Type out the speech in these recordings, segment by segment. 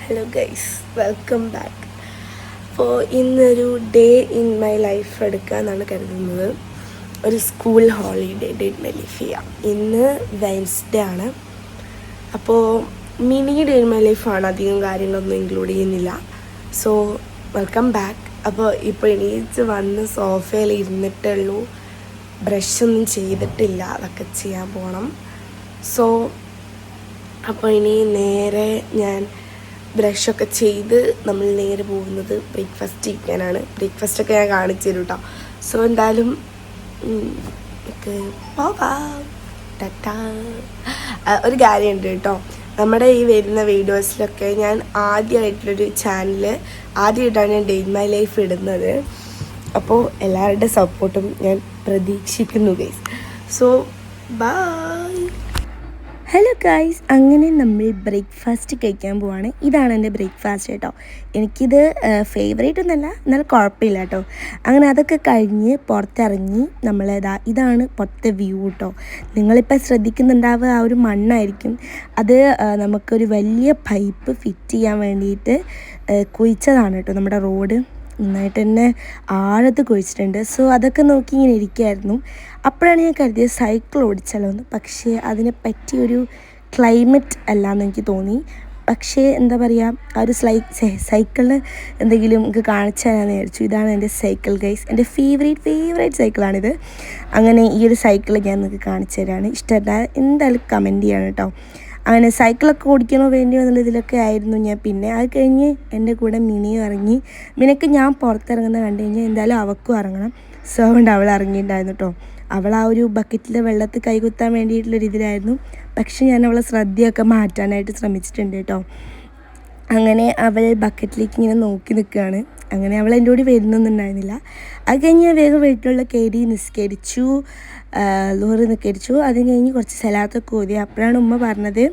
Hello guys, welcome back. അപ്പോൾ ഇന്നൊരു day in my life എടുക്കാമെന്നാണ് കരുതുന്നത്. ഒരു school holiday day in my life ചെയ്യാം. ഇന്ന് വെൻസ്ഡേ ആണ്. അപ്പോൾ മിനി ഡേ ഇൻ മൈ ലൈഫാണ്, അധികം കാര്യങ്ങളൊന്നും ഇൻക്ലൂഡ് ചെയ്യുന്നില്ല. So welcome back. അപ്പോൾ ഇപ്പോൾ എണീച്ച് വന്ന് സോഫയിൽ ഇരുന്നിട്ടുള്ളൂ, ബ്രഷൊന്നും ചെയ്തിട്ടില്ല, അതൊക്കെ ചെയ്യാൻ പോകണം. സോ അപ്പോൾ ഇനി നേരെ ഞാൻ ബ്രഷൊക്കെ ചെയ്ത് നമ്മൾ നേരെ പോകുന്നത് ബ്രേക്ക്ഫാസ്റ്റ് കഴിക്കാനാണ്. ബ്രേക്ക്ഫാസ്റ്റൊക്കെ ഞാൻ കാണിച്ചു തരും കേട്ടോ. സോ എന്തായാലും പോകാം. ടാറ്റാ. ഒരു കാര്യമുണ്ട് കേട്ടോ, നമ്മുടെ ഈ വരുന്ന വീഡിയോസിലൊക്കെ ഞാൻ ആദ്യമായിട്ടാണ് ഞാൻ ഡേ ഇൻ മൈ ലൈഫ് ഇടുന്നത്. അപ്പോൾ എല്ലാവരുടെ സപ്പോർട്ടും ഞാൻ പ്രതീക്ഷിക്കുന്നു guys. So bye. Hello guys, അങ്ങനെ നമ്മൾ ബ്രേക്ക്ഫാസ്റ്റ് കഴിക്കാൻ പോവാണ്. ഇതാണ് എൻ്റെ ബ്രേക്ക്ഫാസ്റ്റ് കേട്ടോ. എനിക്കിത് ഫേവറേറ്റ് ഒന്നല്ല, എന്നാലും കുഴപ്പമില്ല കേട്ടോ. അങ്ങനെ അതൊക്കെ കഴിഞ്ഞ് പുറത്തിറങ്ങി ഇതാണ് പുറത്തെ വ്യൂ കേട്ടോ. നിങ്ങളിപ്പോൾ ശ്രദ്ധിക്കുന്നുണ്ടാവുക ആ ഒരു മണ്ണായിരിക്കും. അത് നമുക്കൊരു വലിയ പൈപ്പ് ഫിറ്റ് ചെയ്യാൻ വേണ്ടിയിട്ട് കുഴിച്ചതാണ് കേട്ടോ. നമ്മുടെ റോഡ് നന്നായിട്ട് തന്നെ ആഴത്ത് കുഴിച്ചിട്ടുണ്ട്. സോ അതൊക്കെ നോക്കി ഇങ്ങനെ ഇരിക്കുമായിരുന്നു. അപ്പോഴാണ് ഞാൻ കരുതിയത് സൈക്കിൾ ഓടിച്ചാലോ എന്ന്. പക്ഷേ അതിനെ പറ്റിയൊരു ക്ലൈമറ്റ് അല്ലാന്ന് എനിക്ക് തോന്നി. പക്ഷേ എന്താ പറയുക, ആ ഒരു സൈക്കിളിന് എന്തെങ്കിലും എനിക്ക് കാണിച്ചു തരാമെന്ന് വിചാരിച്ചു. ഇതാണ് എൻ്റെ സൈക്കിൾ ഗൈസ്, എൻ്റെ ഫേവറേറ്റ് സൈക്കിളാണിത്. അങ്ങനെ ഈ ഒരു സൈക്കിൾ ഞാൻ നിങ്ങൾക്ക് കാണിച്ചു തരാണ്. ഇഷ്ടമല്ല എന്തായാലും കമൻറ്റ് ചെയ്യണം കേട്ടോ. അങ്ങനെ സൈക്കിളൊക്കെ ഓടിക്കണോ വേണ്ടിയോ എന്നുള്ള ഇതിലൊക്കെ ആയിരുന്നു ഞാൻ. പിന്നെ അത് കഴിഞ്ഞ് എൻ്റെ കൂടെ മിനിയും ഇറങ്ങി. മിനക്ക് ഞാൻ പുറത്തിറങ്ങുന്ന കണ്ടു കഴിഞ്ഞാൽ എന്തായാലും അവൾക്കും ഇറങ്ങണം. സോ അതുകൊണ്ട് അവൾ ഇറങ്ങിയിട്ടുണ്ടായിരുന്നു കേട്ടോ. അവൾ ആ ഒരു ബക്കറ്റിലെ വെള്ളത്തിൽ കൈകുത്താൻ വേണ്ടിയിട്ടുള്ളൊരു ഇതിലായിരുന്നു. പക്ഷെ ഞാൻ അവളെ ശ്രദ്ധയൊക്കെ മാറ്റാനായിട്ട് ശ്രമിച്ചിട്ടുണ്ട് കേട്ടോ. അങ്ങനെ അവൾ ബക്കറ്റിലേക്ക് ഇങ്ങനെ നോക്കി നിൽക്കുകയാണ്. അങ്ങനെ അവൾ എൻ്റെ കൂടി വരുന്നൊന്നുണ്ടായിരുന്നില്ല. അത് കഴിഞ്ഞ് വേഗം വീട്ടിലുള്ള കയറി നിസ്കരിച്ചു, ലോറി നിസ്കരിച്ചു. അത് കഴിഞ്ഞ് കുറച്ച് സലാത്തൊക്കെ ഓതി. അപ്പോഴാണ് ഉമ്മ പറഞ്ഞത്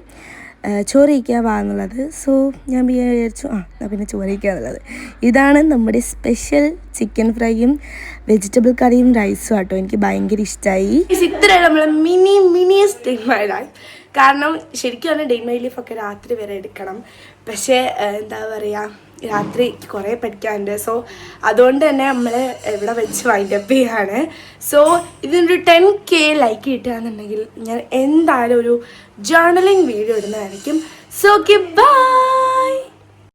ചോറ് കഴിക്കാൻ എന്നുള്ളത്. സോ ഞാൻ വിചാരിച്ചു പിന്നെ ചോറ് കഴിക്കുക എന്നുള്ളത്. ഇതാണ് നമ്മുടെ സ്പെഷ്യൽ ചിക്കൻ ഫ്രൈയും വെജിറ്റബിൾ കറിയും റൈസും ആട്ടോ. എനിക്ക് ഭയങ്കര ഇഷ്ടമായി. ഇത്രയാണ് നമ്മളെ mini day in my life. കാരണം ശരിക്കും പറഞ്ഞാൽ ഡേ ഇൻ മൈ ലൈഫ് ഒക്കെ രാത്രി വരെ എടുക്കണം. പക്ഷേ എന്താ പറയുക, രാത്രി കുറേ പഠിക്കാനുണ്ട്. സോ അതുകൊണ്ട് തന്നെ നമ്മൾ ഇവിടെ വെച്ച് വൈൻഡപ്പ് ചെയ്യാണ്. സോ ഇതിനൊരു 10K ലൈക്ക് കിട്ടുകയാണെന്നുണ്ടെങ്കിൽ ഞാൻ എന്തായാലും ഒരു ജേർണലിംഗ് വീഡിയോ ഇടുന്നതായിരിക്കും. So by.